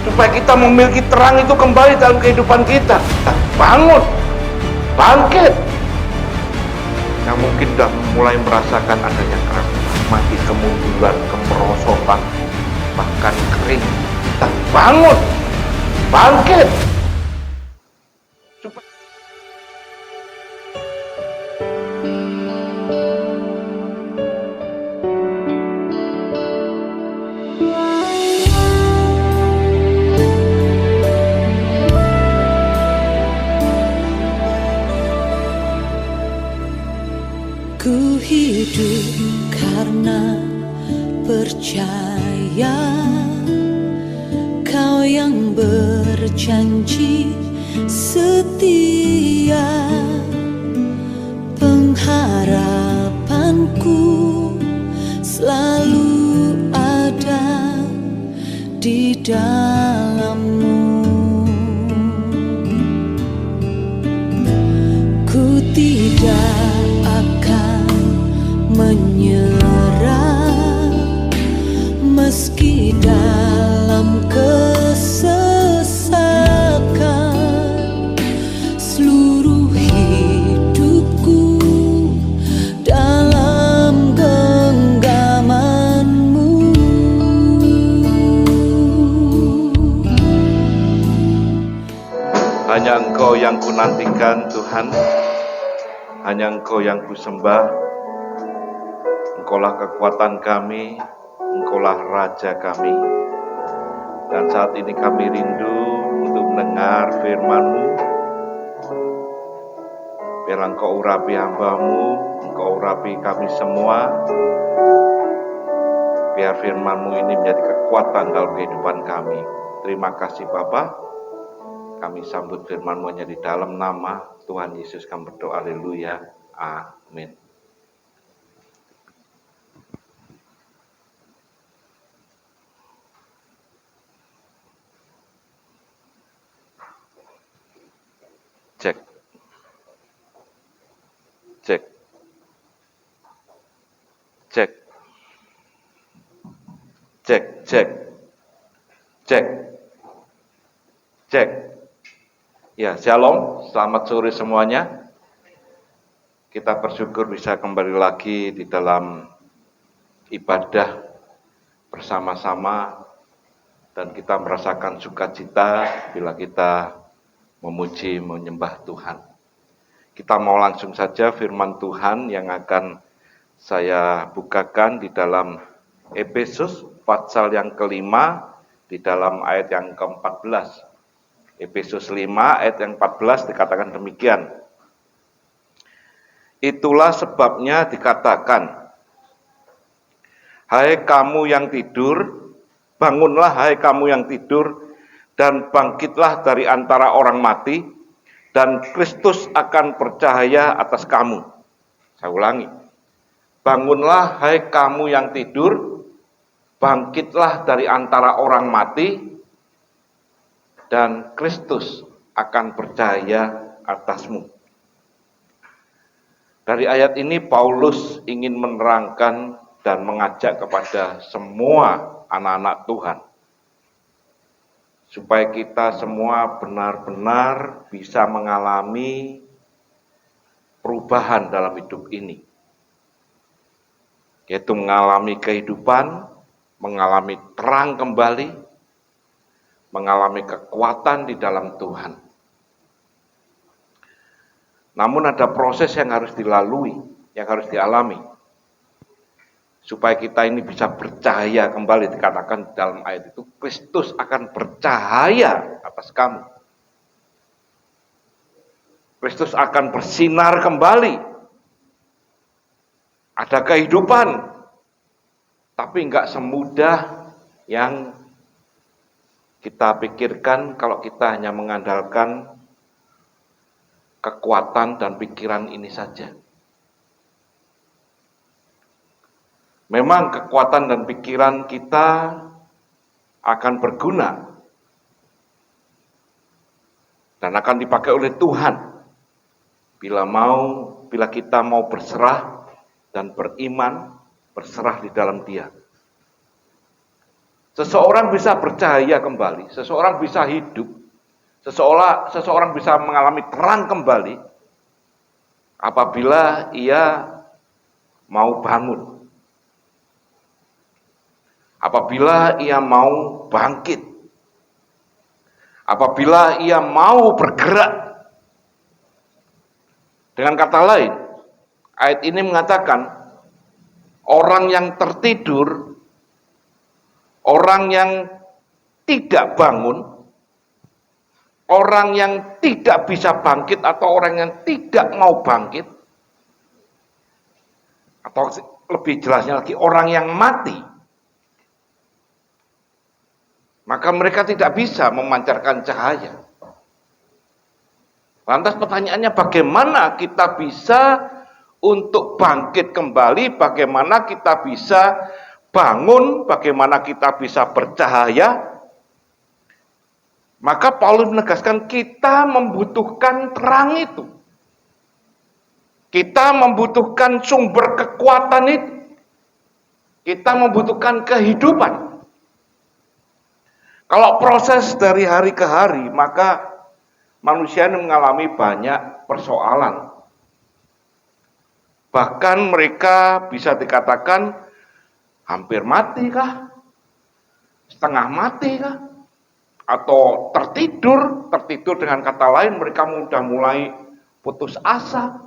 supaya kita memiliki terang itu kembali dalam kehidupan kita. Bangun, bangkit. Yang mungkin sudah mulai merasakan adanya keras, mati, kemunduran, kemerosotan, bahkan kering. Bangun, bangkit. Ku hidup karena percaya Kau yang berjanji setia. Pengharapanku selalu ada di dalam-Mu. Ku tidak akan menyerah meski dalam kesesakan. Seluruh hidupku dalam genggaman-Mu. Hanya Engkau yang kunantikan, Tuhan. Hanya Engkau yang kusembah. Engkaulah kekuatan kami, Engkaulah Raja kami. Dan saat ini kami rindu untuk mendengar firman-Mu. Biarlah Engkau urapi hamba-Mu, Engkau urapi kami semua. Biar firman-Mu ini menjadi kekuatan dalam kehidupan kami. Terima kasih Bapa. Kami sambut firman-Mu hanya di dalam nama Tuhan Yesus kami berdoa. Haleluya. Amin. Cek. Cek. Cek. Cek, cek. Cek. Cek. Ya, shalom, selamat sore semuanya. Kita bersyukur bisa kembali lagi di dalam ibadah bersama-sama dan kita merasakan sukacita bila kita memuji, menyembah Tuhan. Kita mau langsung saja firman Tuhan yang akan saya bukakan di dalam Efesus pasal yang kelima di dalam ayat yang ke-14. Efesus 5 ayat yang 14 dikatakan demikian. Itulah sebabnya dikatakan, hai kamu yang tidur, bangunlah hai kamu yang tidur, dan bangkitlah dari antara orang mati, dan Kristus akan bercahaya atas kamu. Saya ulangi, bangunlah hai kamu yang tidur, bangkitlah dari antara orang mati, dan Kristus akan bercahaya atasmu. Dari ayat ini Paulus ingin menerangkan dan mengajak kepada semua anak-anak Tuhan, supaya kita semua benar-benar bisa mengalami perubahan dalam hidup ini, yaitu mengalami kehidupan, mengalami terang kembali, mengalami kekuatan di dalam Tuhan. Namun ada proses yang harus dilalui, yang harus dialami, supaya kita ini bisa bercahaya kembali. Dikatakan dalam ayat itu, Kristus akan bercahaya atas kamu. Kristus akan bersinar kembali. Ada kehidupan, tapi enggak semudah yang kita pikirkan kalau kita hanya mengandalkan kekuatan dan pikiran ini saja. Memang kekuatan dan pikiran kita akan berguna dan akan dipakai oleh Tuhan bila kita mau berserah dan beriman, berserah di dalam Dia. Seseorang bisa bercahaya kembali, seseorang bisa hidup, seseorang bisa mengalami terang kembali apabila ia mau bangun, apabila ia mau bangkit, apabila ia mau bergerak. Dengan kata lain, ayat ini mengatakan orang yang tertidur, orang yang tidak bangun, orang yang tidak bisa bangkit atau orang yang tidak mau bangkit, atau lebih jelasnya lagi orang yang mati, maka mereka tidak bisa memancarkan cahaya. Lantas pertanyaannya, bagaimana kita bisa untuk bangkit kembali, bagaimana kita bisa bangun, bagaimana kita bisa bercahaya? Maka Paulus menegaskan kita membutuhkan terang itu. Kita membutuhkan sumber kekuatan itu. Kita membutuhkan kehidupan. Kalau proses dari hari ke hari, maka manusia mengalami banyak persoalan. Bahkan mereka bisa dikatakan hampir mati kah? Setengah mati kah? Atau tertidur dengan kata lain mereka sudah mulai putus asa.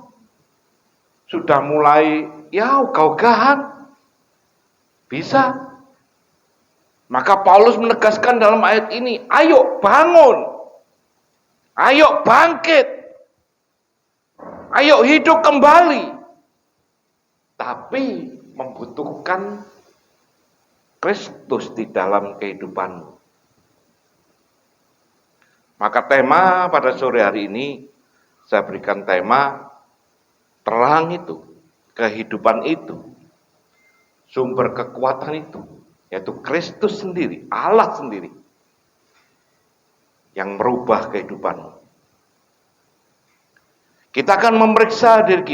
Sudah mulai ogah-ogahan. Bisa. Maka Paulus menegaskan dalam ayat ini, ayo bangun. Ayo bangkit. Ayo hidup kembali. Tapi membutuhkan Kristus di dalam kehidupanmu. Maka tema pada sore hari ini saya berikan tema terang itu, kehidupan itu, sumber kekuatan itu, yaitu Kristus sendiri, Allah sendiri yang merubah kehidupanmu. Kita akan memeriksa diri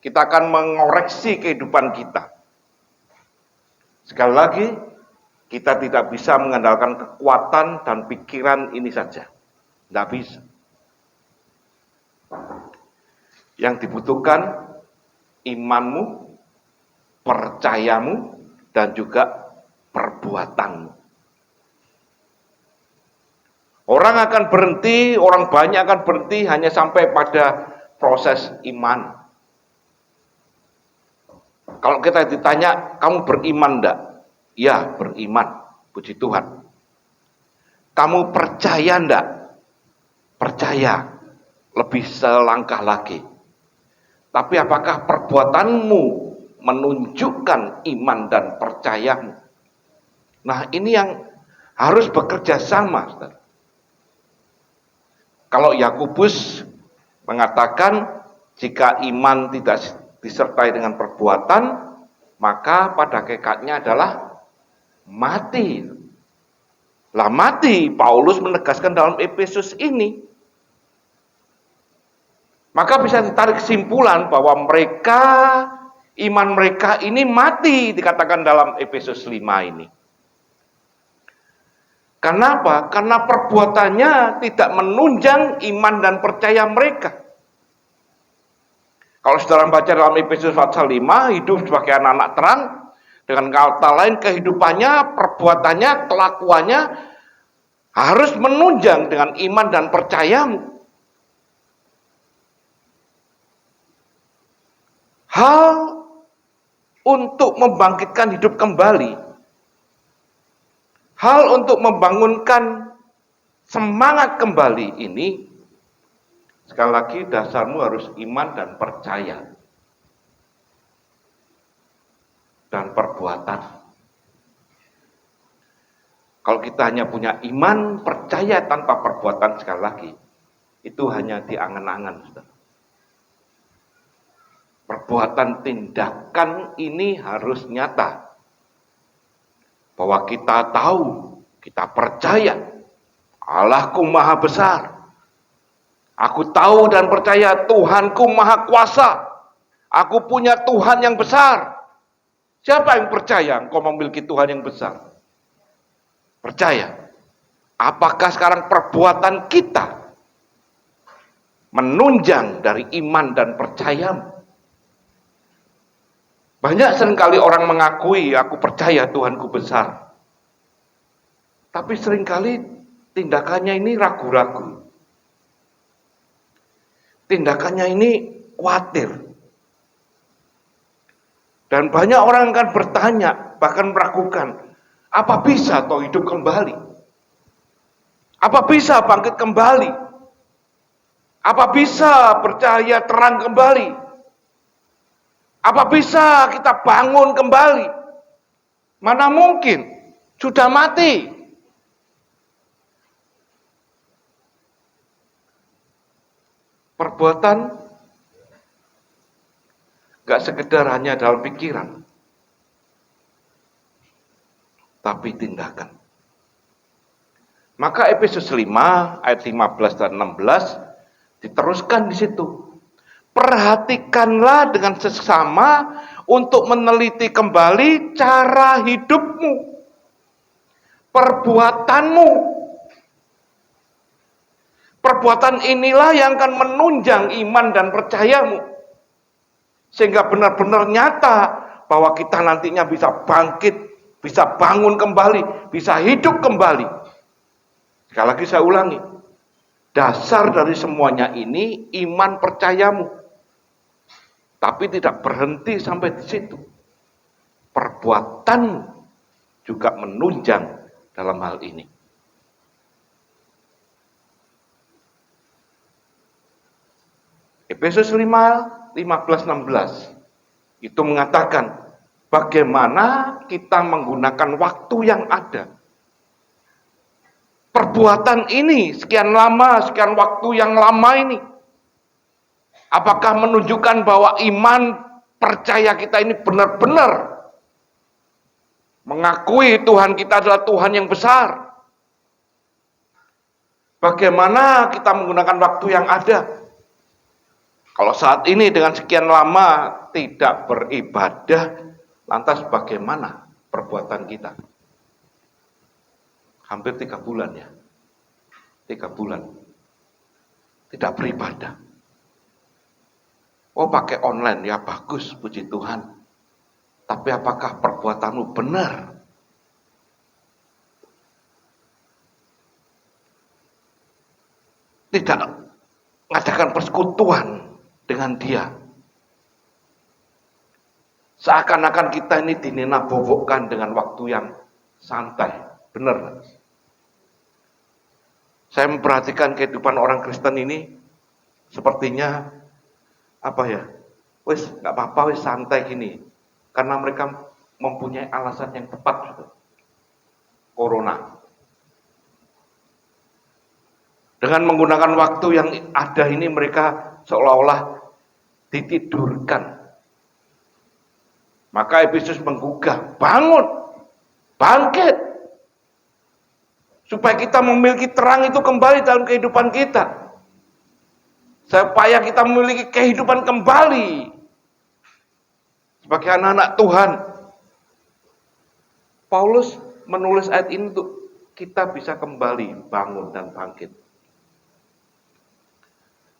kita akan mengoreksi kehidupan kita. Sekali lagi, kita tidak bisa mengandalkan kekuatan dan pikiran ini saja. Tidak bisa. Yang dibutuhkan imanmu, percayamu, dan juga perbuatanmu. Orang akan berhenti, orang banyak akan berhenti hanya sampai pada proses iman. Kalau kita ditanya, kamu beriman enggak? Ya, beriman. Puji Tuhan. Kamu percaya enggak? Percaya. Lebih selangkah lagi. Tapi apakah perbuatanmu menunjukkan iman dan percayamu? Nah, ini yang harus bekerja sama, saudara. Kalau Yakobus mengatakan jika iman tidak disertai dengan perbuatan, maka pada hakikatnya adalah mati. Lah mati, Paulus menegaskan dalam Efesus ini. Maka bisa ditarik kesimpulan bahwa iman mereka ini mati, dikatakan dalam Efesus 5 ini. Kenapa? Karena perbuatannya tidak menunjang iman dan percaya mereka. Kalau saudara baca dalam Efesus pasal 5, hidup sebagai anak-anak terang, dengan kata lain kehidupannya, perbuatannya, kelakuannya harus menunjang dengan iman dan percayamu. Hal untuk membangkitkan hidup kembali, hal untuk membangunkan semangat kembali ini, sekali lagi dasarmu harus iman dan percaya. Dan perbuatan. Kalau kita hanya punya iman, percaya tanpa perbuatan, sekali lagi, itu hanya di angan-angan, saudara. Perbuatan tindakan ini harus nyata. Bahwa kita tahu, kita percaya, Allahku maha besar. Aku tahu dan percaya Tuhanku maha kuasa. Aku punya Tuhan yang besar. Siapa yang percaya engkau memiliki Tuhan yang besar? percaya. Apakah sekarang perbuatan kita menunjang dari iman dan percayamu? Banyak seringkali orang mengakui, aku percaya Tuhanku besar. Tapi seringkali tindakannya ini ragu-ragu. Tindakannya ini khawatir. Dan banyak orang akan bertanya, bahkan meragukan, apa bisa toh hidup kembali? Apa bisa bangkit kembali? Apa bisa bercahaya terang kembali? Apa bisa kita bangun kembali? Mana mungkin, sudah mati. Perbuatan gak sekedar hanya dalam pikiran, tapi tindakan. Maka Efesus 5 ayat 15 dan 16 diteruskan di situ. Perhatikanlah dengan sesama untuk meneliti kembali cara hidupmu, perbuatanmu. Perbuatan inilah yang akan menunjang iman dan percayamu. Sehingga benar-benar nyata bahwa kita nantinya bisa bangkit, bisa bangun kembali, bisa hidup kembali. Sekali lagi saya ulangi, dasar dari semuanya ini iman percayamu. Tapi tidak berhenti sampai di situ. Perbuatan juga menunjang dalam hal ini. Efesus 5, 15, 16 itu mengatakan bagaimana kita menggunakan waktu yang ada. Perbuatan ini sekian lama, sekian waktu yang lama ini, apakah menunjukkan bahwa iman percaya kita ini benar-benar mengakui Tuhan kita adalah Tuhan yang besar? Bagaimana kita menggunakan waktu yang ada? Kalau saat ini dengan sekian lama tidak beribadah, lantas bagaimana perbuatan kita? Hampir 3 bulan ya. 3 bulan. Tidak beribadah. Oh pakai online, ya bagus, puji Tuhan. Tapi apakah perbuatanmu benar? Tidak mengadakan persekutuan dengan dia. Seakan-akan kita ini dinina-bobokkan dengan waktu yang santai. Benar. Saya memperhatikan kehidupan orang Kristen ini sepertinya apa ya? Wis nggak apa-apa, wis santai gini. Karena mereka mempunyai alasan yang tepat. Corona. Dengan menggunakan waktu yang ada ini mereka seolah-olah ditidurkan. Maka Efesus menggugah, bangun, bangkit. Supaya kita memiliki terang itu kembali dalam kehidupan kita. Supaya kita memiliki kehidupan kembali. Sebagai anak-anak Tuhan. Paulus menulis ayat ini untuk kita bisa kembali bangun dan bangkit.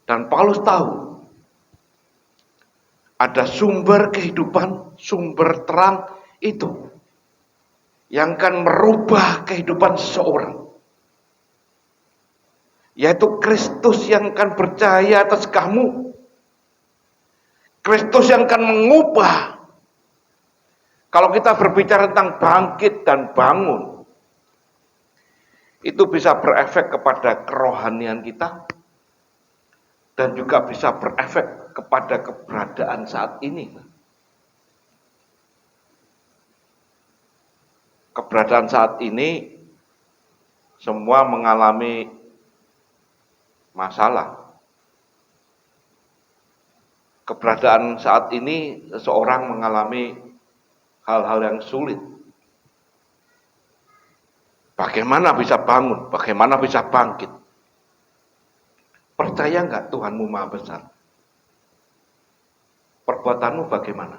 Dan Paulus tahu ada sumber kehidupan, sumber terang itu yang akan merubah kehidupan seseorang. Yaitu Kristus yang akan bercahaya atas kamu. Kristus yang akan mengubah. Kalau kita berbicara tentang bangkit dan bangun, itu bisa berefek kepada kerohanian kita. Dan juga bisa berefek kepada keberadaan saat ini. Keberadaan saat ini semua mengalami masalah. Keberadaan saat ini seseorang mengalami hal-hal yang sulit. Bagaimana bisa bangun? Bagaimana bisa bangkit? Percaya nggak Tuhanmu Maha Besar? Perbuatanmu bagaimana?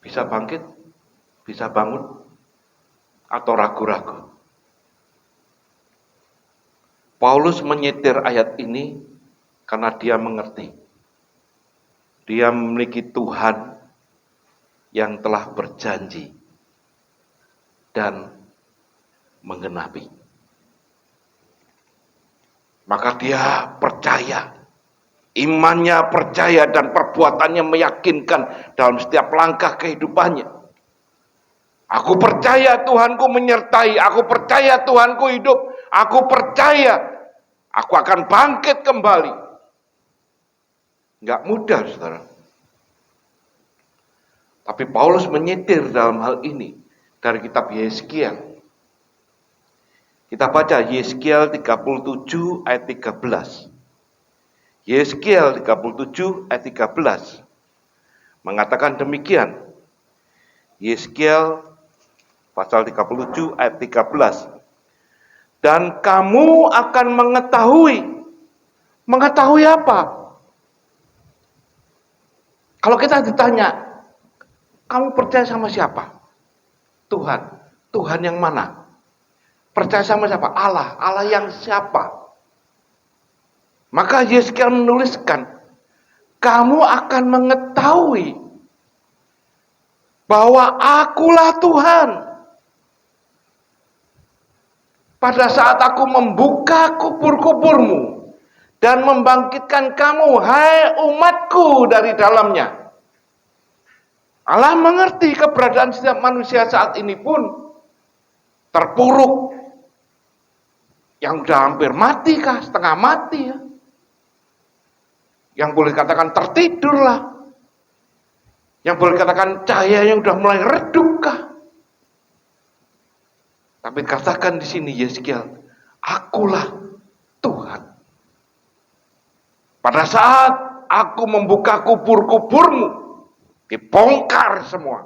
Bisa bangkit? Bisa bangun? atau ragu-ragu. Paulus menyetir ayat ini karena dia mengerti. Dia memiliki Tuhan yang telah berjanji dan menggenapi. Maka dia percaya, imannya percaya dan perbuatannya meyakinkan dalam setiap langkah kehidupannya. Aku percaya Tuhanku menyertai, aku percaya Tuhanku hidup, aku percaya aku akan bangkit kembali. Enggak mudah, saudara. Tapi Paulus menyetir dalam hal ini dari kitab Yeskiel. Kita baca Yeskiel 37 ayat 13. Yeskiel 37 ayat 13 mengatakan demikian. Yeskiel pasal 37 ayat 13. Dan kamu akan mengetahui apa? Kalau kita ditanya, kamu percaya sama siapa? Tuhan. Tuhan yang mana? Percaya sama siapa? Allah. Allah yang siapa? Maka Yeskiel menuliskan, kamu akan mengetahui bahwa akulah Tuhan. Pada saat aku membuka kubur-kuburmu dan membangkitkan kamu, hai umatku, dari dalamnya. Allah mengerti keberadaan setiap manusia saat ini pun terpuruk. Yang sudah hampir mati kah? Setengah mati ya. Yang boleh katakan tertidur lah. Yang boleh katakan cahayanya sudah mulai redup kah? Tapi katakan di sini Yeskiel, akulah Tuhan. Pada saat aku membuka kubur-kuburmu, dibongkar semua.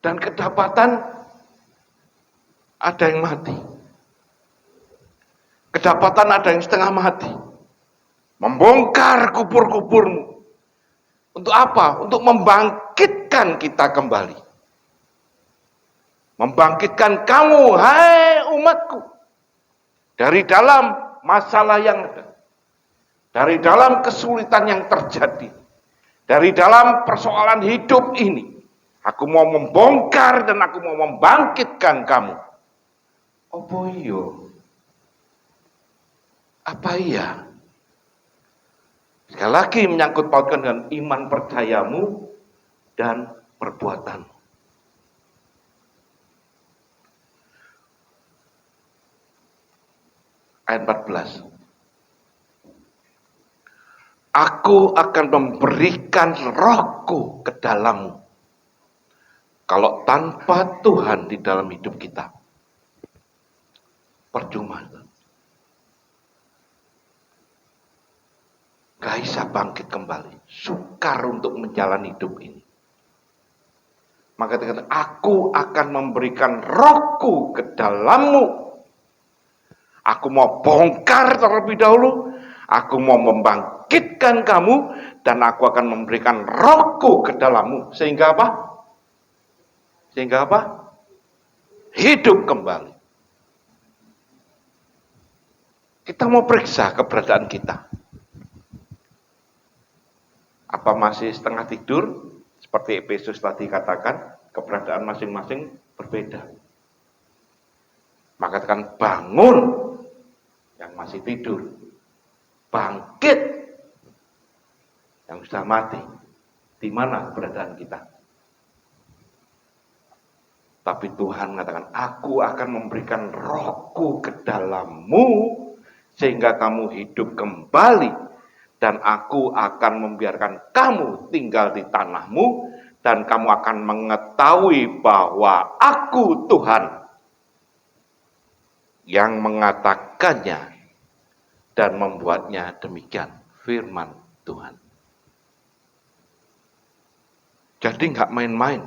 Dan kedapatan ada yang mati. Kedapatan ada yang setengah mati. Membongkar kubur-kuburmu. Untuk apa? Untuk membangkitkan kita kembali. Membangkitkan kamu, hai umatku. Dari dalam masalah yang ada. Dari dalam kesulitan yang terjadi. Dari dalam persoalan hidup ini. Aku mau membongkar dan aku mau membangkitkan kamu. Apa iya? Apa iya? Sekali lagi menyangkut pautkan dengan iman percayamu dan perbuatanmu. Ayat 14. Aku akan memberikan rohku ke dalammu. Kalau tanpa Tuhan di dalam hidup kita, percuma. Gak bisa bangkit kembali. Sukar untuk menjalani hidup ini. Maka dia kata, aku akan memberikan rohku ke dalammu. Aku mau bongkar terlebih dahulu. Aku mau membangkitkan kamu. Dan aku akan memberikan rohku ke dalammu. Sehingga apa? Sehingga apa? Hidup kembali. Kita mau periksa keberadaan kita. Apa masih setengah tidur? Seperti Efesus tadi katakan, keberadaan masing-masing berbeda. Maka katakan bangun yang masih tidur. Bangkit yang sudah mati. Di mana keberadaan kita? Tapi Tuhan mengatakan, aku akan memberikan rohku ke dalammu, sehingga kamu hidup kembali. Dan aku akan membiarkan kamu tinggal di tanahmu, dan kamu akan mengetahui bahwa aku Tuhan yang mengatakannya dan membuatnya demikian. Firman Tuhan. Jadi nggak main-main.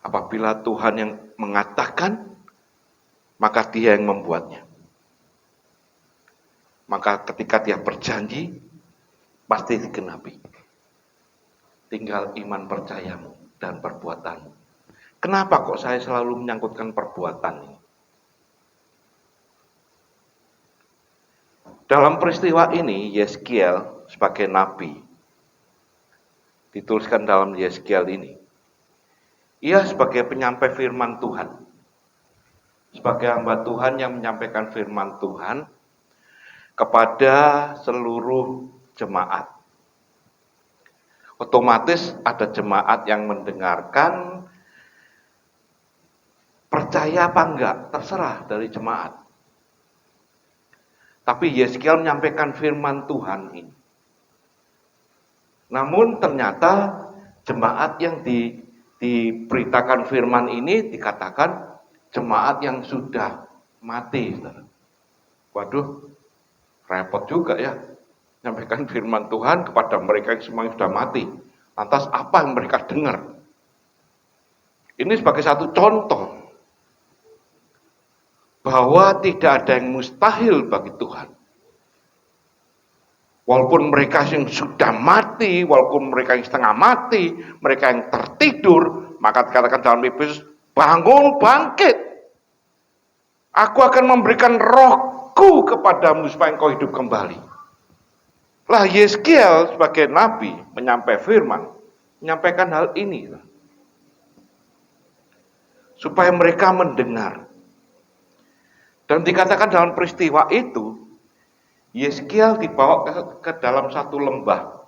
Apabila Tuhan yang mengatakan, maka Dia yang membuatnya. Maka ketika Dia berjanji, pasti digenapi. Tinggal iman percayamu dan perbuatanmu. Kenapa kok saya selalu menyangkutkan perbuatan ini? Dalam peristiwa ini, Yeskiel sebagai nabi, dituliskan dalam Yeskiel ini, ia sebagai penyampai firman Tuhan, sebagai hamba Tuhan yang menyampaikan firman Tuhan kepada seluruh jemaat. Otomatis ada jemaat yang mendengarkan, percaya apa enggak, terserah dari jemaat. Tapi Yeskiel menyampaikan firman Tuhan ini. Namun ternyata jemaat yang diberitakan firman ini dikatakan jemaat yang sudah mati. Waduh, repot juga ya. Menyampaikan firman Tuhan kepada mereka yang semuanya sudah mati. Lantas apa yang mereka dengar? Ini sebagai satu contoh bahwa tidak ada yang mustahil bagi Tuhan. Walaupun mereka yang sudah mati, walaupun mereka yang setengah mati, mereka yang tertidur, maka dikatakan dalam Efesus, bangun, bangkit. Aku akan memberikan rohku kepadamu supaya engkau hidup kembali. Lah Yeskiel sebagai nabi menyampaikan firman, menyampaikan hal ini. Supaya mereka mendengar. Dan dikatakan dalam peristiwa itu, Yeskiel dibawa ke dalam satu lembah.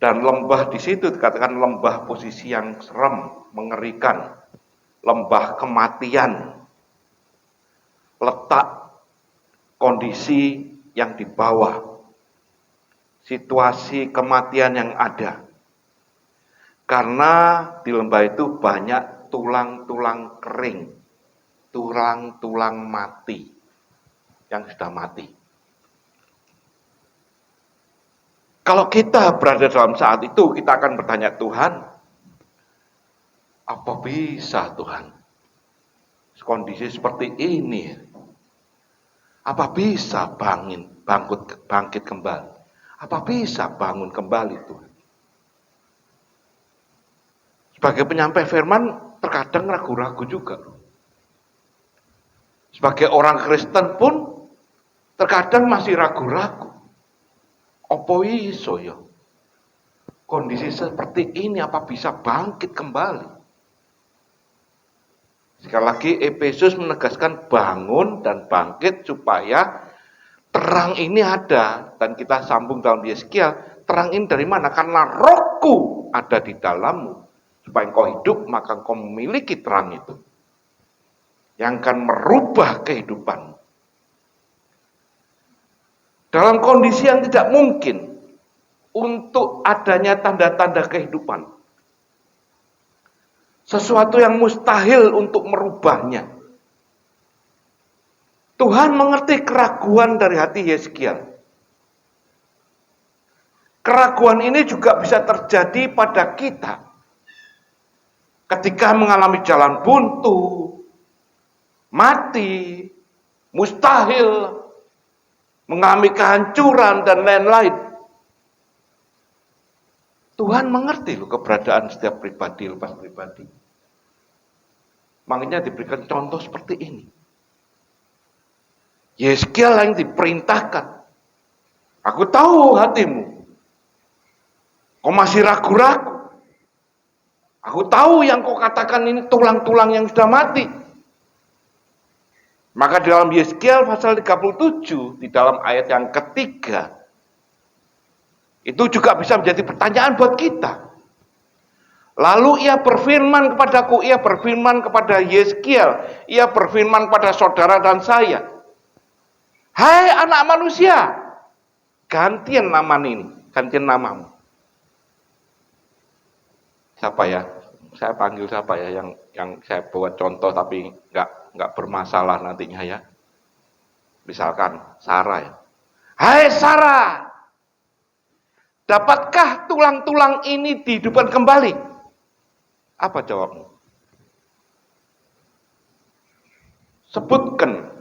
Dan lembah di situ dikatakan lembah posisi yang serem, mengerikan. Lembah kematian. Letak kondisi yang di bawah. Situasi kematian yang ada. Karena di lembah itu banyak tulang-tulang kering. Tulang-tulang mati yang sudah mati. Kalau kita berada dalam saat itu, kita akan bertanya, Tuhan, apa bisa Tuhan? Kondisi seperti ini, apa bisa bangkit kembali? Apa bisa bangun kembali Tuhan? Sebagai penyampai firman, terkadang ragu-ragu juga. Sebagai orang Kristen pun terkadang masih ragu-ragu. Apa iso ya? Kondisi seperti ini apa bisa bangkit kembali? Sekali lagi Efesus menegaskan bangun dan bangkit supaya terang ini ada. Dan kita sambung dalam Yeskiel, terang ini dari mana? Karena rohku ada di dalammu. Supaya engkau hidup maka engkau memiliki terang itu. Yang akan merubah kehidupan. Dalam kondisi yang tidak mungkin untuk adanya tanda-tanda kehidupan. Sesuatu yang mustahil untuk merubahnya. Tuhan mengerti keraguan dari hati Yeskiel. Keraguan ini juga bisa terjadi pada kita. Ketika mengalami jalan buntu, mati, mustahil, mengalami kehancuran dan lain-lain. Tuhan mengerti loh keberadaan setiap pribadi lepas pribadi. Makanya diberikan contoh seperti ini. Yeskiel yang diperintahkan. Aku tahu hatimu. Kau masih ragu-ragu. Aku tahu yang kau katakan ini tulang-tulang yang sudah mati. Maka dalam Yeskiel pasal 37, di dalam ayat yang ketiga, itu juga bisa menjadi pertanyaan buat kita. Lalu ia berfirman kepadaku, ia berfirman kepada Yeskiel, ia berfirman kepada saudara dan saya. Hai anak manusia, gantian nama ini, gantian namamu. Siapa ya? Saya panggil siapa ya yang saya buat contoh tapi nggak bermasalah nantinya ya. Misalkan Sarah ya. Hai Sarah, dapatkah tulang-tulang ini dihidupkan kembali? Apa jawabmu? Sebutkan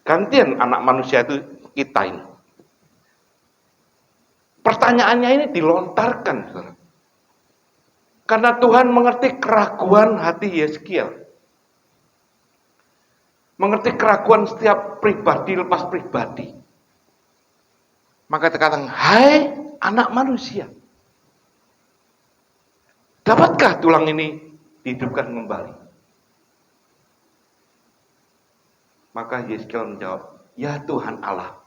gantian anak manusia itu kita ini. Pertanyaannya ini dilontarkan. Saudara. Karena Tuhan mengerti keraguan hati Yeskiel. Mengerti keraguan setiap pribadi lepas pribadi. Maka dikatakan, hai anak manusia, dapatkah tulang ini dihidupkan kembali? Maka Yeskiel menjawab, ya Tuhan Allah,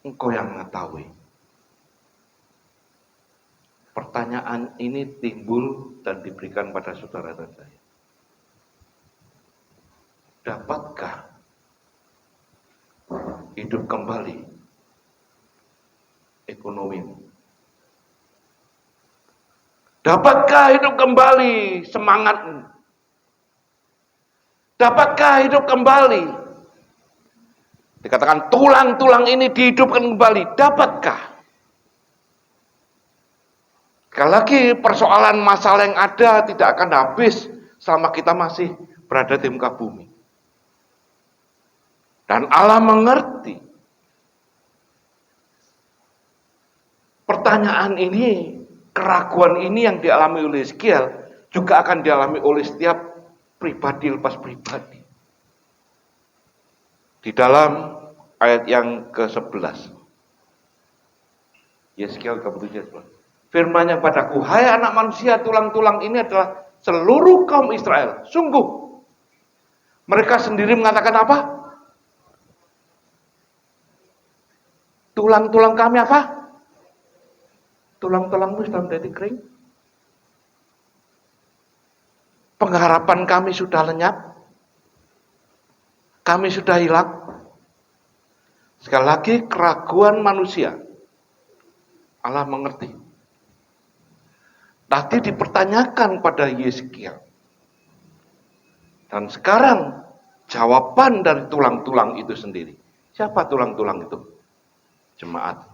Engkau yang mengetahui. Pertanyaan ini timbul dan diberikan pada saudara dan saya. Dapatkah hidup kembali ekonomimu? Dapatkah hidup kembali semangatmu? Dapatkah hidup kembali? Dikatakan tulang-tulang ini dihidupkan kembali. Dapatkah? Sekali lagi persoalan masalah yang ada tidak akan habis selama kita masih berada di muka bumi. Dan Allah mengerti. Pertanyaan ini, keraguan ini yang dialami oleh Yeskiel juga akan dialami oleh setiap pribadi lepas pribadi. Di dalam ayat yang ke-11. Yeskiel ke-7. Firman-Nya padaku, hai anak manusia, tulang-tulang ini adalah seluruh kaum Israel. Sungguh, mereka sendiri mengatakan apa? Tulang-tulang kami apa? Tulang-tulangmu sudah menjadi kering. Pengharapan kami sudah lenyap. Kami sudah hilang. Sekali lagi, keraguan manusia. Allah mengerti. Tadi dipertanyakan pada Yeskiel. Dan sekarang jawaban dari tulang-tulang itu sendiri. Siapa tulang-tulang itu? Jemaat.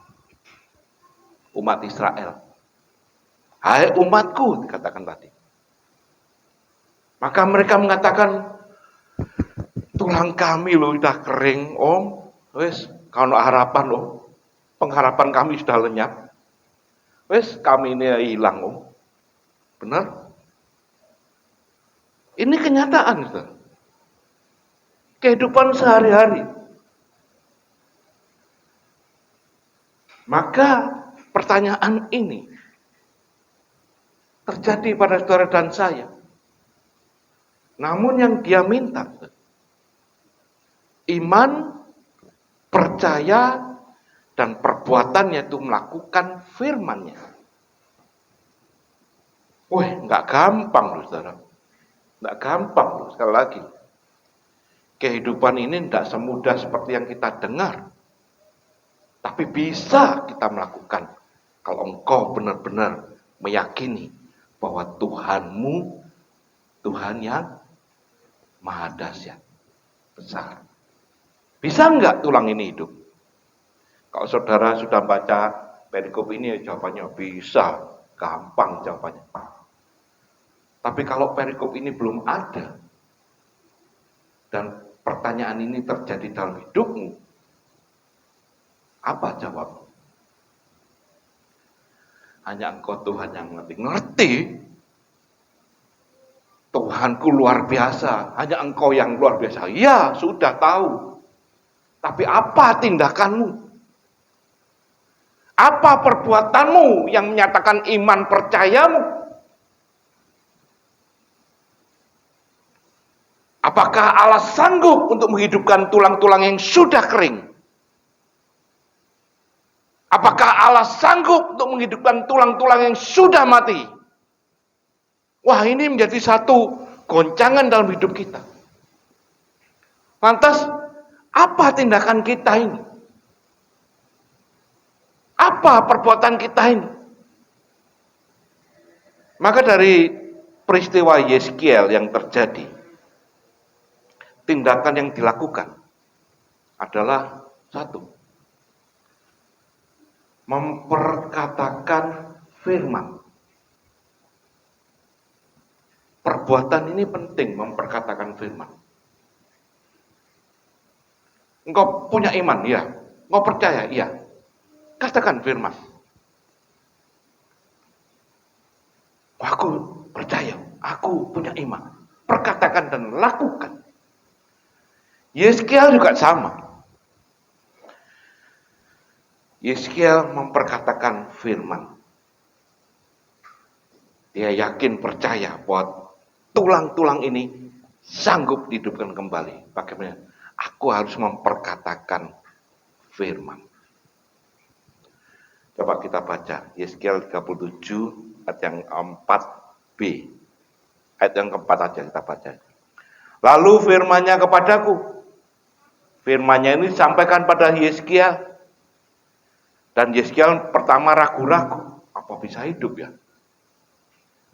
Umat Israel. Hai umatku, dikatakan tadi. Maka mereka mengatakan, tulang kami loh udah kering, om. Wes, kalau harapan om. Pengharapan kami sudah lenyap. Wes, kami ini hilang om. Benar? Ini kenyataan, Ustaz. Kehidupan sehari-hari. Maka pertanyaan ini terjadi pada saudara dan saya. Namun yang dia minta, iman, percaya, dan perbuatannya itu melakukan firman-Nya. Wah, nggak gampang loh, saudara. Nggak gampang loh, sekali lagi. Kehidupan ini tidak semudah seperti yang kita dengar. Tapi bisa kita melakukan kalau engkau benar-benar meyakini bahwa Tuhanmu, Tuhan yang maha dahsyat, besar. Bisa enggak tulang ini hidup? Kalau saudara sudah baca perikop ini, jawabannya bisa, gampang jawabannya. Tapi kalau perikop ini belum ada, dan pertanyaan ini terjadi dalam hidupmu, apa jawab? Hanya engkau Tuhan yang ngerti. Tuhanku luar biasa, hanya engkau yang luar biasa. Ya, sudah tahu. Tapi apa tindakanmu? Apa perbuatanmu yang menyatakan iman percayamu? Apakah Allah sanggup untuk menghidupkan tulang-tulang yang sudah kering? Apakah Allah sanggup untuk menghidupkan tulang-tulang yang sudah mati? Wah, ini menjadi satu goncangan dalam hidup kita. Lantas, apa tindakan kita ini? Apa perbuatan kita ini? Maka dari peristiwa Yeskiel yang terjadi, tindakan yang dilakukan adalah satu, memperkatakan firman. Perbuatan ini penting, memperkatakan firman. Engkau punya iman, ya. Engkau percaya, iya. Katakan firman. Aku percaya, aku punya iman. Perkatakan dan lakukan. Yeskiel juga sama. Yeskiel memperkatakan firman. Dia yakin percaya bahwa tulang-tulang ini sanggup dihidupkan kembali. Bagaimana? Aku harus memperkatakan firman. Coba kita baca Yeskiel 37 ayat yang 4b. Ayat yang keempat aja kita baca. Lalu firman-Nya kepadaku. Firman-Nya ini disampaikan pada Yeskiel. Dan Yeskiel pertama ragu-ragu. Apa bisa hidup ya?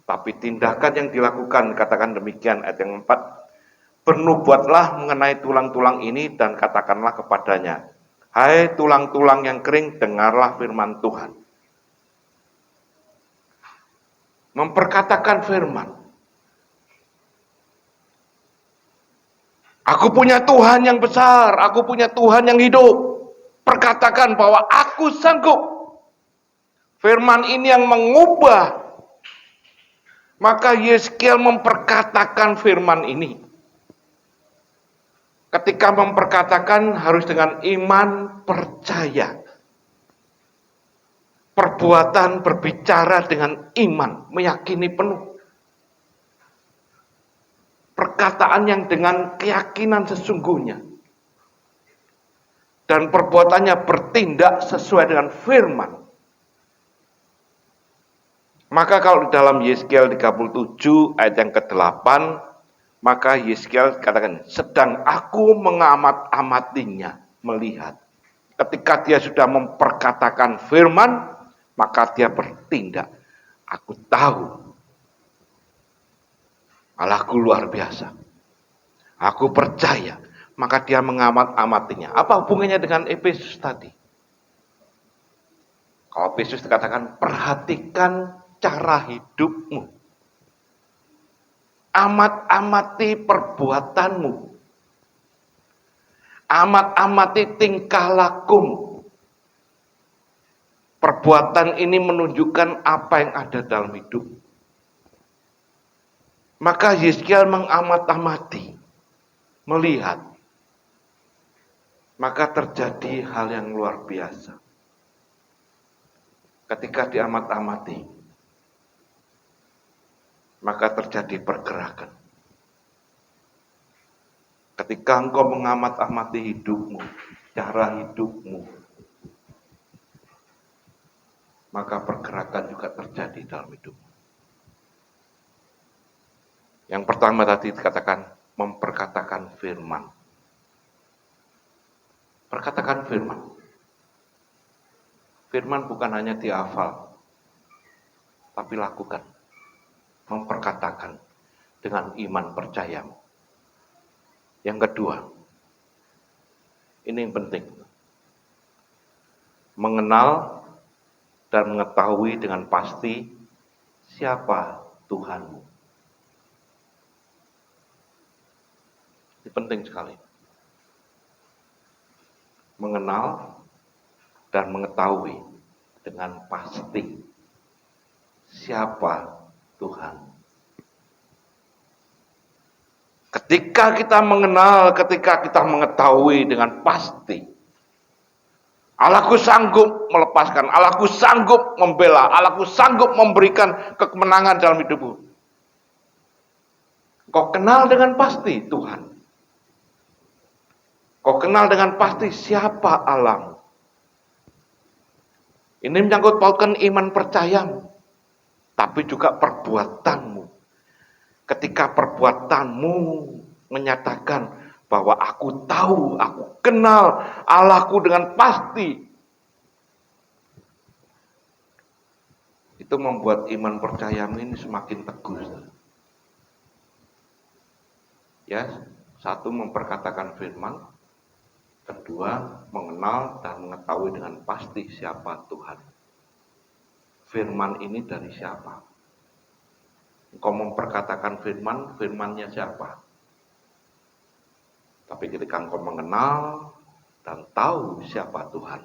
Tapi tindakan yang dilakukan, katakan demikian ayat yang 4. Bernubuatlah mengenai tulang-tulang ini dan katakanlah kepadanya, hai tulang-tulang yang kering, dengarlah firman Tuhan. Memperkatakan firman. Aku punya Tuhan yang besar, aku punya Tuhan yang hidup. Perkatakan bahwa aku sanggup. Firman ini yang mengubah. Maka Yeskiel memperkatakan firman ini. Ketika memperkatakan harus dengan iman percaya. Perbuatan berbicara dengan iman, meyakini penuh. Perkataan yang dengan keyakinan sesungguhnya. Dan perbuatannya bertindak sesuai dengan firman. Maka kalau di dalam Yeskiel 37 ayat yang ke-8, maka Yeskiel katakan, sedang aku mengamat-amatinya, melihat. Ketika dia sudah memperkatakan firman, maka dia bertindak. Aku tahu Allahku luar biasa. Aku percaya. Maka dia mengamat-amatinya. Apa hubungannya dengan Efesus tadi? Kalau Efesus dikatakan, perhatikan cara hidupmu. Amat-amati perbuatanmu. Amat-amati tingkah lakumu. Perbuatan ini menunjukkan apa yang ada dalam hidup. Maka Yeskiel mengamat-amati, melihat. Maka terjadi hal yang luar biasa. Ketika diamat-amati, maka terjadi pergerakan. Ketika engkau mengamat-amati hidupmu, cara hidupmu, maka pergerakan juga terjadi dalam hidupmu. Yang pertama tadi dikatakan, memperkatakan firman. Perkatakan firman. Firman bukan hanya dihafal, tapi lakukan. Memperkatakan dengan iman percayamu. Yang kedua, ini yang penting. Mengenal dan mengetahui dengan pasti siapa Tuhanmu. Ini penting sekali. Mengenal dan mengetahui dengan pasti siapa Tuhan. Ketika kita mengenal, ketika kita mengetahui dengan pasti, Allahku sanggup melepaskan, Allahku sanggup membela, Allahku sanggup memberikan kemenangan dalam hidupmu. Kau kenal dengan pasti Tuhan. Kau kenal dengan pasti siapa Allahmu. Ini menyangkut pautkan iman percayamu, tapi juga perbuatanmu. Ketika perbuatanmu menyatakan bahwa aku tahu, aku kenal Allahku dengan pasti, itu membuat iman percayamu ini semakin teguh. Ya, satu memperkatakan firman, kedua mengenal dan mengetahui dengan pasti siapa Tuhan. Firman ini dari siapa? Engkau memperkatakan firman, firmannya siapa? Tapi ketika engkau mengenal dan tahu siapa Tuhan.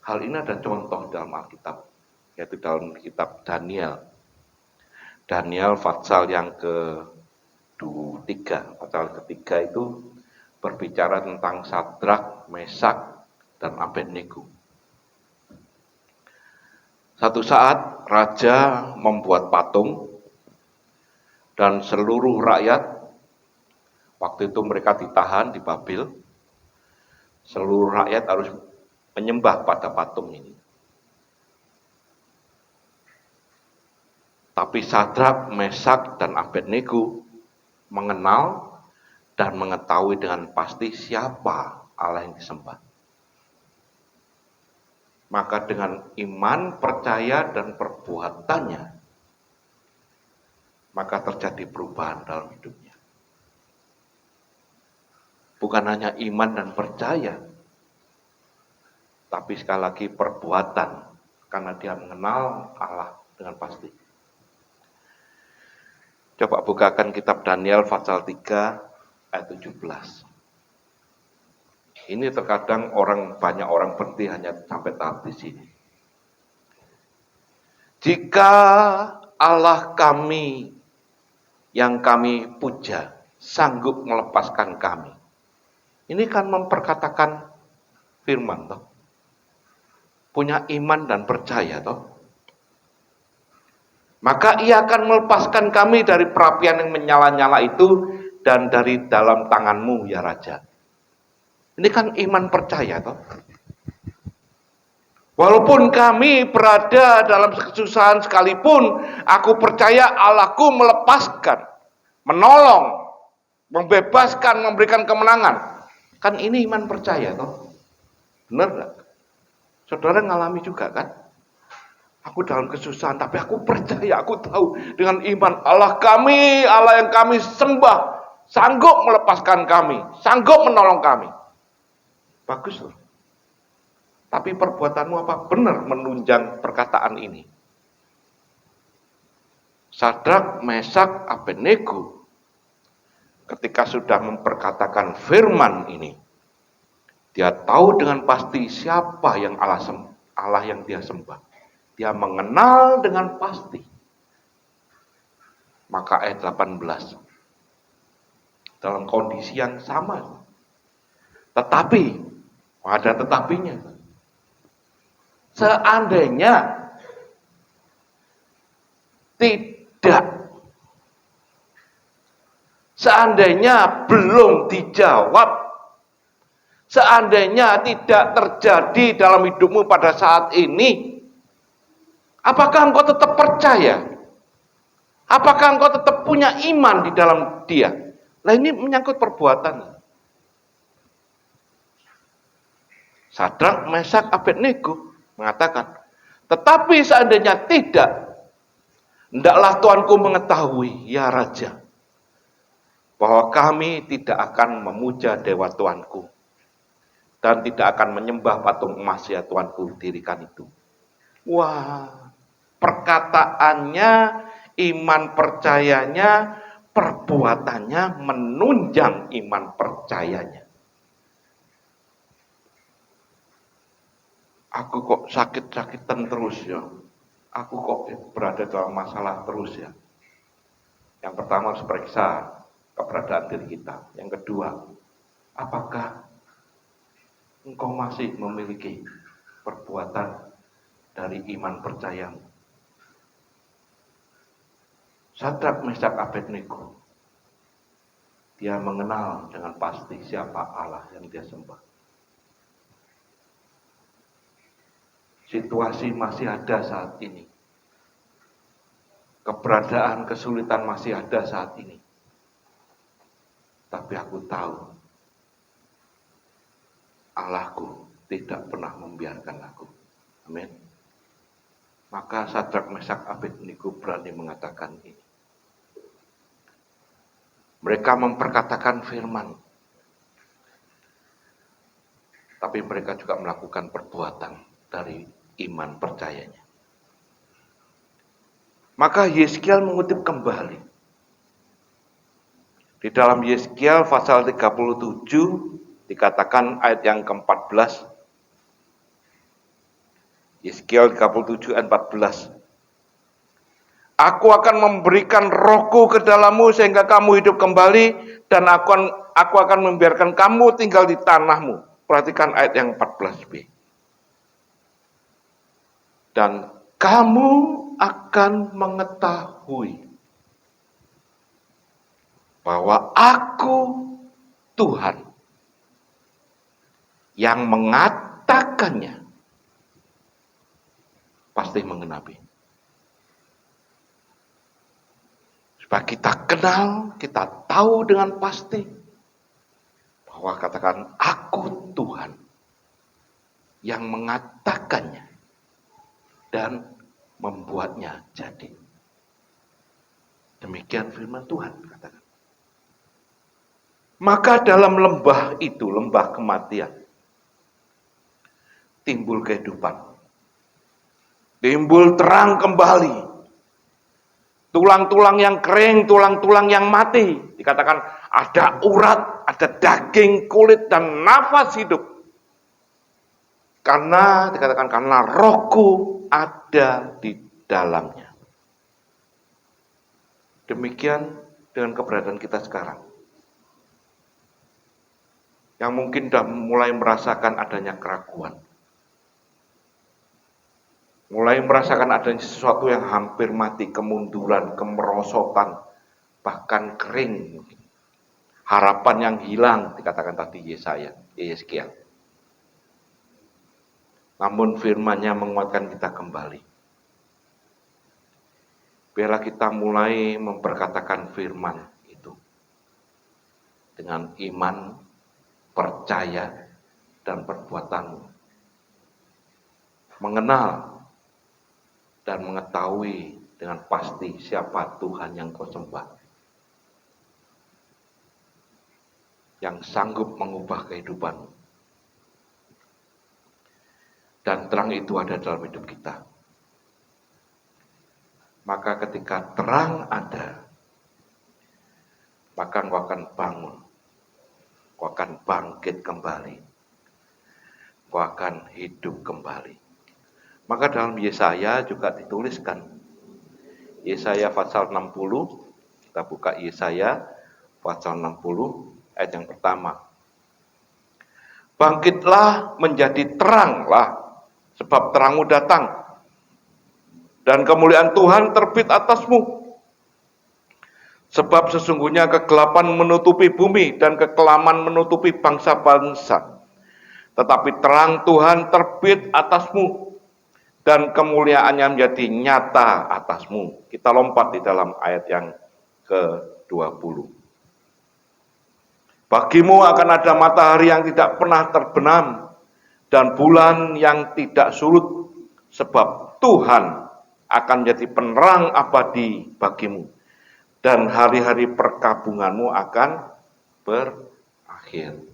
Hal ini ada contoh dalam Alkitab yaitu dalam kitab Daniel. Daniel pasal yang ketiga. Pasal ketiga itu berbicara tentang Sadrak, Mesak, dan Abednego. Satu saat raja membuat patung dan seluruh rakyat, waktu itu mereka ditahan di Babel, seluruh rakyat harus menyembah pada patung ini. Tapi Sadrak, Mesak, dan Abednego mengenal dan mengetahui dengan pasti siapa Allah yang disembah. Maka dengan iman, percaya, dan perbuatannya, maka terjadi perubahan dalam hidupnya. Bukan hanya iman dan percaya, tapi sekali lagi perbuatan, karena dia mengenal Allah dengan pasti. Coba bukakan kitab Daniel pasal 3 ayat 17. Ini terkadang banyak orang berhenti hanya sampai tahap di sini. Jika Allah kami yang kami puja sanggup melepaskan kami. Ini kan memperkatakan firman toh. Punya iman dan percaya toh. Maka ia akan melepaskan kami dari perapian yang menyala-nyala itu dan dari dalam tanganmu ya Raja. Ini kan iman percaya toh. Walaupun kami berada dalam kesusahan sekalipun, aku percaya Allahku melepaskan, menolong, membebaskan, memberikan kemenangan. Kan ini iman percaya toh. Benar enggak? Saudara ngalami juga kan? Aku dalam kesusahan, tapi aku percaya, aku tahu dengan iman Allah kami, Allah yang kami sembah, sanggup melepaskan kami, sanggup menolong kami. Bagus loh. Tapi perbuatanmu apa? Benar menunjang perkataan ini. Sadrak, Mesak, Abednego ketika sudah memperkatakan firman ini, dia tahu dengan pasti siapa yang Allah yang dia sembah. Dia mengenal dengan pasti. Maka ayat 18 dalam kondisi yang sama. Tetapi ada tetapinya. Seandainya seandainya belum dijawab, seandainya tidak terjadi dalam hidupmu pada saat ini, apakah engkau tetap percaya? Apakah engkau tetap punya iman di dalam dia? Nah ini menyangkut perbuatan. Sadrak, Mesak, Abednego mengatakan, tetapi seandainya tidak, hendaklah Tuanku mengetahui, ya Raja, bahwa kami tidak akan memuja dewa Tuanku dan tidak akan menyembah patung emas ya Tuanku dirikan itu. Wah, perkataannya, iman percayanya, perbuatannya menunjang iman percayanya. Aku kok sakit-sakitan terus ya. Aku kok berada dalam masalah terus ya. Yang pertama harus periksa keberadaan diri kita. Yang kedua, apakah engkau masih memiliki perbuatan dari iman percayamu? Sadrak, Mesak, Abednego, dia mengenal dengan pasti siapa Allah yang dia sembah. Situasi masih ada saat ini. Keberadaan, kesulitan masih ada saat ini. Tapi aku tahu, Allahku tidak pernah membiarkan aku. Amin. Maka Sadrak, Mesak, Abednego berani mengatakan ini. Mereka memperkatakan firman. Tapi mereka juga melakukan perbuatan dari iman percayanya. Maka Yeskiel mengutip kembali. Di dalam Yeskiel pasal 37 dikatakan ayat yang ke-14. Yeskiel 37 ayat 14. Aku akan memberikan rohku ke dalammu sehingga kamu hidup kembali, dan aku akan membiarkan kamu tinggal di tanahmu. Perhatikan ayat yang 14b. Dan kamu akan mengetahui bahwa aku Tuhan yang mengatakannya pasti mengenapi. Supaya kita kenal, kita tahu dengan pasti bahwa katakan aku Tuhan yang mengatakannya dan membuatnya jadi. Demikian firman Tuhan katakan. Maka dalam lembah itu, lembah kematian, timbul kehidupan. Timbul terang kembali. Tulang-tulang yang kering, tulang-tulang yang mati. Dikatakan ada urat, ada daging, kulit, dan nafas hidup. Karena dikatakan karena rohku ada di dalamnya. Demikian dengan keberadaan kita sekarang. Yang mungkin sudah mulai merasakan adanya keraguan. Mulai merasakan adanya sesuatu yang hampir mati, kemunduran, kemerosotan, bahkan kering. Harapan yang hilang, dikatakan tadi Yeskiel. Namun firman-Nya menguatkan kita kembali. Biarlah kita mulai memperkatakan firman itu. Dengan iman, percaya, dan perbuatanmu. Mengenal dan mengetahui dengan pasti siapa Tuhan yang kau sembah. Yang sanggup mengubah kehidupanmu. Dan terang itu ada dalam hidup kita. Maka ketika terang ada, maka engkau akan bangun. Engkau akan bangkit kembali. Engkau akan hidup kembali. Maka dalam Yesaya juga dituliskan. Yesaya pasal 60, kita buka Yesaya pasal 60 ayat yang pertama. Bangkitlah menjadi teranglah, sebab terangmu datang. Dan kemuliaan Tuhan terbit atasmu. Sebab sesungguhnya kegelapan menutupi bumi dan kekelaman menutupi bangsa-bangsa. Tetapi terang Tuhan terbit atasmu. Dan kemuliaannya menjadi nyata atasmu. Kita lompat di dalam ayat yang ke-20. Bagimu akan ada matahari yang tidak pernah terbenam, dan bulan yang tidak surut, sebab Tuhan akan menjadi penerang abadi bagimu, dan hari-hari perkabunganmu akan berakhir.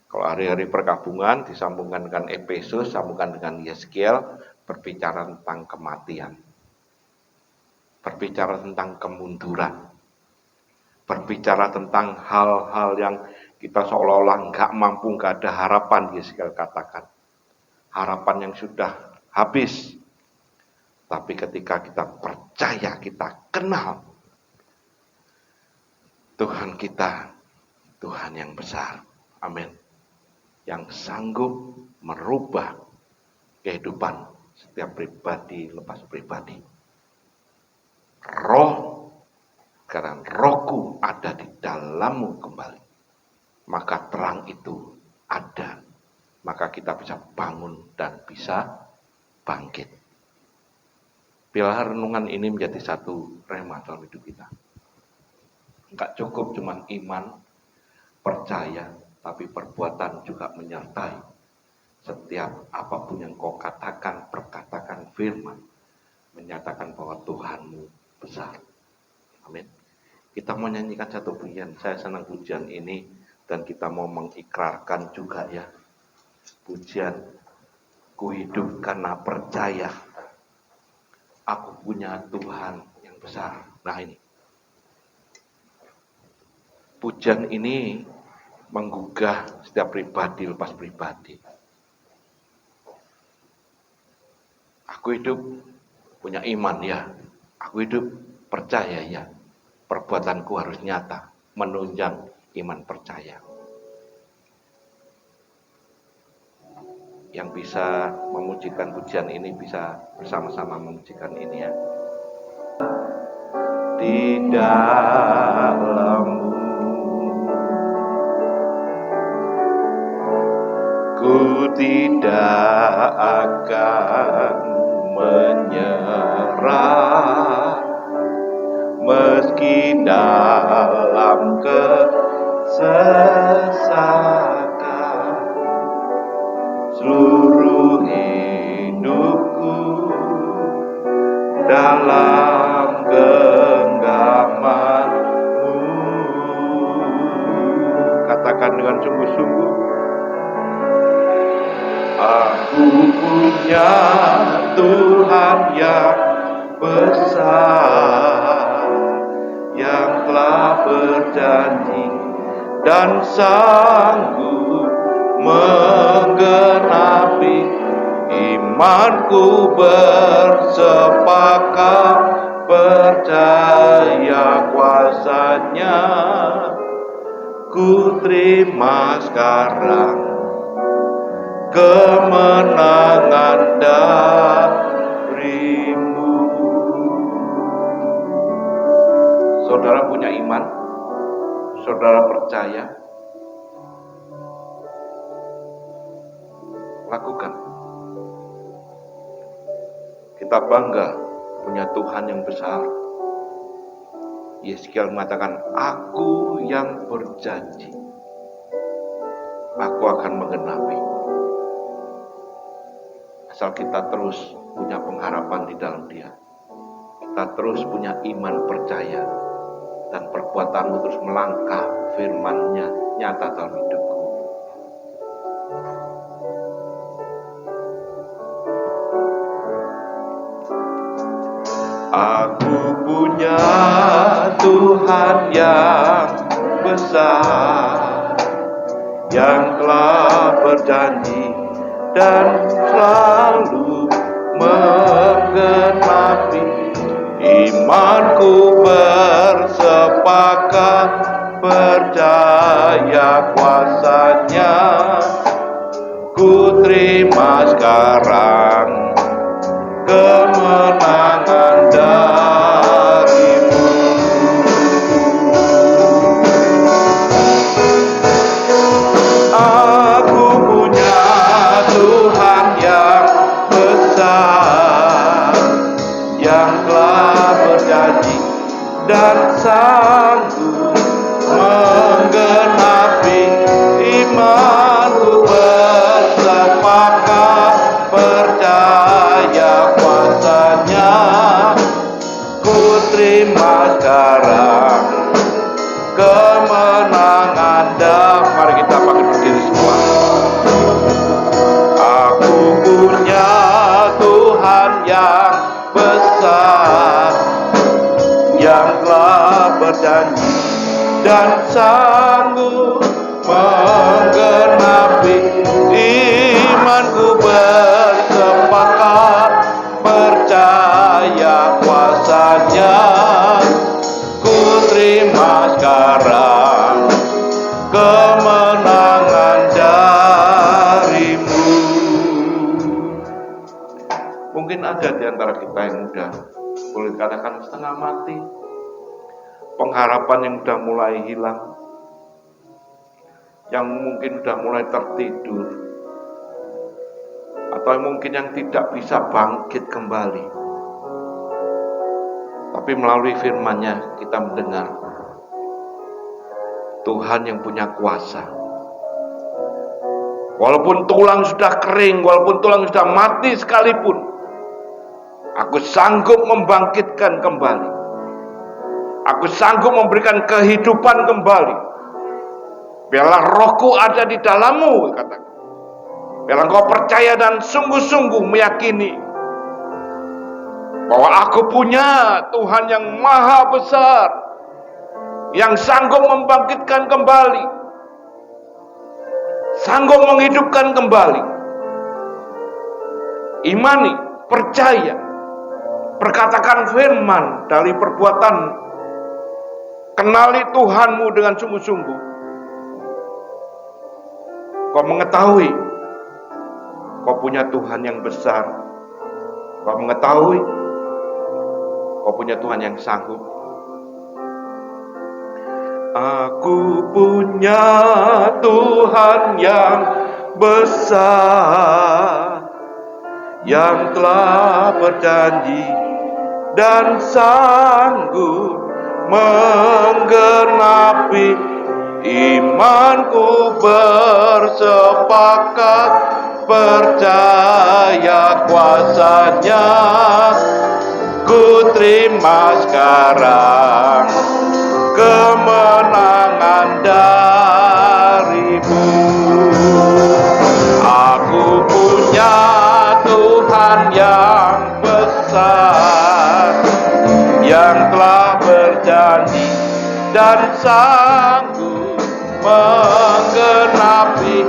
Kalau hari-hari perkabungan disambungkan dengan Efesus, sambungkan dengan Yeskiel, berbicara tentang kematian, berbicara tentang kemunduran, berbicara tentang hal-hal yang kita seolah-olah nggak mampu, nggak ada harapan. Yeskiel katakan, harapan yang sudah habis. Tapi ketika kita percaya, kita kenal Tuhan kita, Tuhan yang besar, amin, yang sanggup merubah kehidupan setiap pribadi lepas pribadi. Roh, karena rohku ada di dalammu kembali, maka terang itu ada. Maka kita bisa bangun dan bisa bangkit. Biarlah renungan ini menjadi satu rema dalam hidup kita. Enggak cukup cuma iman, percaya, tapi perbuatan juga menyertai. Setiap apapun yang kau katakan, perkatakan firman, menyatakan bahwa Tuhanmu besar. Amin. Kita mau nyanyikan satu pujian. Saya senang pujian ini, dan kita mau mengikrarkan juga ya. Pujian, ku hidup karena percaya. Aku punya Tuhan yang besar. Nah ini. Pujian ini menggugah setiap pribadi lepas pribadi. Aku hidup punya iman ya. Aku hidup percaya ya. Perbuatanku harus nyata, menunjang iman percaya. Yang bisa memujikan pujian ini bisa bersama-sama memujikan ini ya. Di dalammu ku tidak akan menyerah, meski dalam kesesakan seluruh hidupku dalam genggaman-Mu. Katakan dengan sungguh-sungguh, aku punya Tuhan yang besar, yang telah berjanji dan sanggup menggenapi imanku. Bersepakat percaya kuasa-Nya, ku terima sekarang kemenangan darimu. Saudara punya iman? Saudara percaya? Lakukan. Kita bangga punya Tuhan yang besar. Yeskiel mengatakan, aku yang berjanji, aku akan menggenapi. Asal kita terus punya pengharapan di dalam Dia, kita terus punya iman percaya, dan perbuatanmu terus melangkah firman-Nya nyata dalam hidupku. Aku punya Tuhan yang besar, yang telah berjanji dan selalu menggenapi imanku. Bersepakat percaya kuasa-Nya, ku terima sekarang kemenangan darimu. Aku punya Tuhan yang besar, yang telah berjanji dan sanggup menggenapi imanku. Bersepakat percaya kuasa-Nya, ku terima sekarang kemenangan darimu. Mari kita bangkit berdiri semua. Aku punya Tuhan yang besar, yang telah berjanji dan sanggup menggenapi imanku. Bersepakat percaya kuasa-Nya, ku terima sekarang kemenangan darimu. Mungkin ada di antara kita yang udah boleh dikatakan setengah mati, pengharapan yang udah mulai hilang, yang mungkin udah mulai tertidur, atau mungkin yang tidak bisa bangkit kembali. Tapi melalui firman-Nya kita mendengar Tuhan yang punya kuasa. Walaupun tulang sudah kering, walaupun tulang sudah mati sekalipun, aku sanggup membangkitkan kembali. Aku sanggup memberikan kehidupan kembali. Biarlah rohku ada di dalammu, katakan. Biarlah engkau percaya dan sungguh-sungguh meyakini bahwa aku punya Tuhan yang maha besar, yang sanggup membangkitkan kembali, sanggup menghidupkan kembali. Imani percaya, perkatakan firman dari perbuatan, kenali Tuhanmu dengan sungguh-sungguh. Kau mengetahui kau punya Tuhan yang besar. Kau mengetahui kau punya Tuhan yang sanggup. Aku punya Tuhan yang besar, yang telah berjanji dan sanggup menggenapi. Imanku bersepakat percaya kuasanya. Ku terima sekarang kemenangan darimu. Aku punya Tuhan yang besar, yang telah berjanji dan sanggup menggenapi.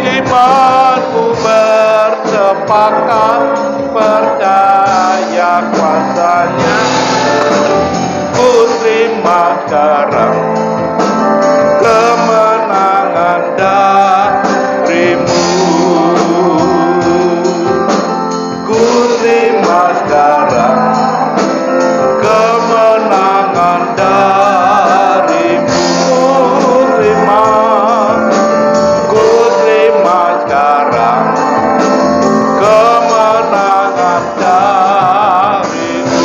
Imanku bersepakat percaya kuasanya. Ku terima sekarang kemenangan darimu. Ku terima sekarang kemenangan darimu. Ku terima sekarang kemenangan darimu.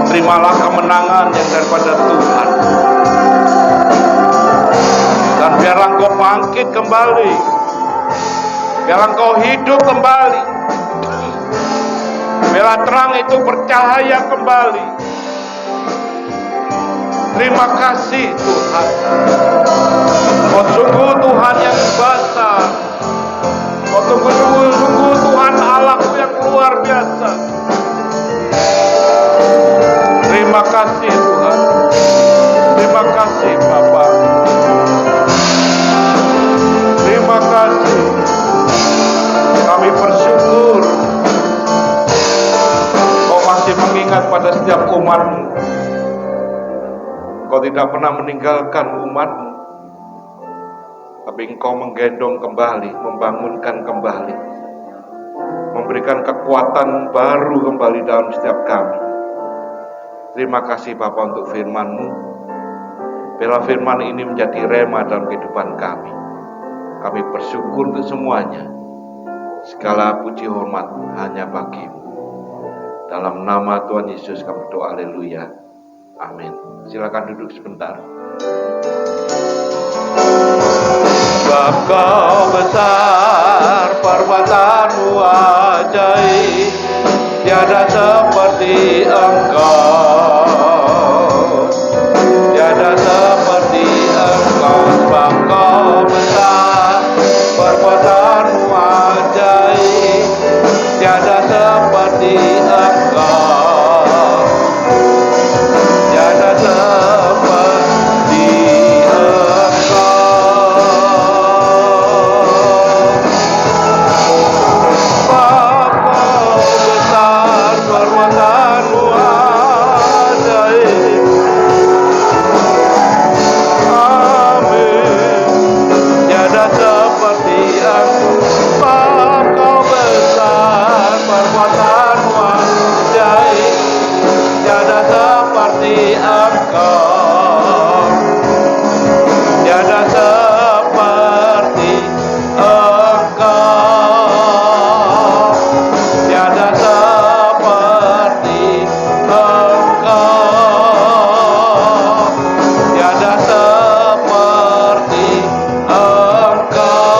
Terimalah kemenangan yang daripada Tuhan, dan biarlah engkau bangkit kembali, biarlah engkau hidup kembali, biarlah terang itu bercahaya kembali. Terima kasih Tuhan, kau sungguh Tuhan yang besar, kau sungguh Tuhan Allahku yang luar biasa. Terima kasih Tuhan, terima kasih Bapa, terima kasih. Kami bersyukur kau masih mengingat pada setiap umat-Mu. Kau tidak pernah meninggalkan umat-Mu, tapi Engkau menggendong kembali, membangunkan kembali, memberikan kekuatan baru kembali dalam setiap kami. Terima kasih Bapa untuk firman-Mu. Biarlah firman ini menjadi rema dalam kehidupan kami. Kami bersyukur untuk semuanya. Segala puji hormat hanya bagi-Mu. Dalam nama Tuhan Yesus kami berdoa, haleluya. Amin. Silakan duduk sebentar. Sebab Kau besar, perbuatan-Mu ajaib, tiada seperti Engkau, tiada seperti Engkau. Sebab Kau besar, perbuatan-Mu ajaib, tiada seperti Engkau, tiada seperti Engkau. Sebab Kau besar, perbuatan-Mu ajaib. Amin. Tiada seperti Engkau. Sebab Kau besar, perbuatan-Mu ajaib. Tiada seperti Engkau, tiada seperti Engkau, tiada seperti Engkau, tiada seperti Engkau.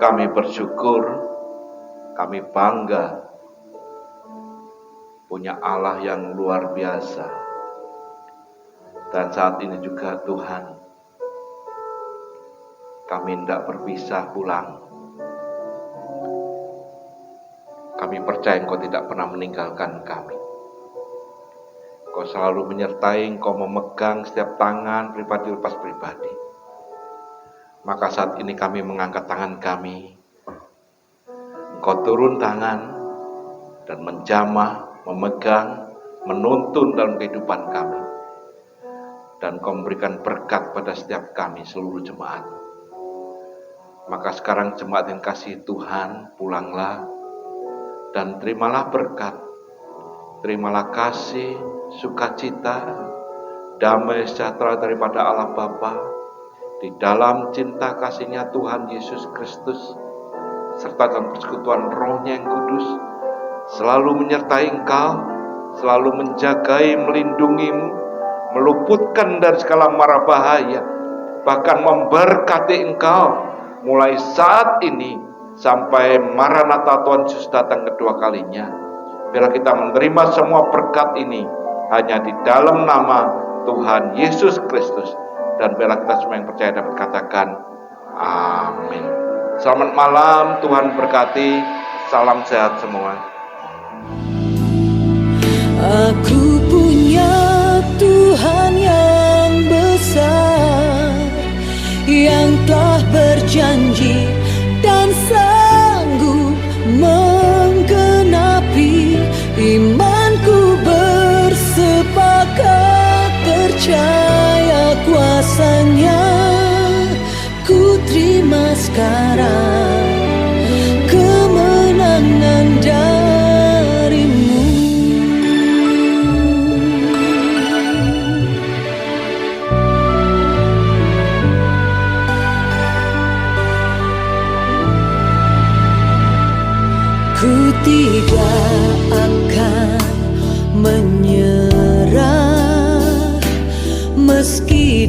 Kami bersyukur, kami bangga punya Allah yang luar biasa. Dan saat ini juga Tuhan, kami hendak berpisah pulang. Kami percaya Engkau tidak pernah meninggalkan kami. Engkau selalu menyertai, Engkau memegang setiap tangan pribadi lepas pribadi. Maka saat ini kami mengangkat tangan kami. Engkau turun tangan dan menjamah, memegang, menuntun dalam kehidupan kami. Dan Engkau memberikan berkat pada setiap kami, seluruh jemaat. Maka sekarang jemaat yang kasih Tuhan, pulanglah dan terimalah berkat. Terimalah kasih, sukacita, damai sejahtera daripada Allah Bapa di dalam cinta kasih-Nya Tuhan Yesus Kristus, serta dalam persekutuan Roh-Nya yang kudus, selalu menyertai engkau, selalu menjagai, melindungimu, meluputkan dari segala mara bahaya, bahkan memberkati engkau mulai saat ini sampai Maranatha Tuhan Yesus datang kedua kalinya. Bila kita menerima semua berkat ini hanya di dalam nama Tuhan Yesus Kristus, dan bila kita semua yang percaya dapat katakan amin. Selamat malam, Tuhan berkati. Salam sehat semua. Aku punya Tuhan yang besar, yang telah berjanji dan sanggup menggenapi. Imanku bersepakat percaya kuasa-Nya. Ku terima sekarang kemenangan darimu. Ku tidak akan menyerah meski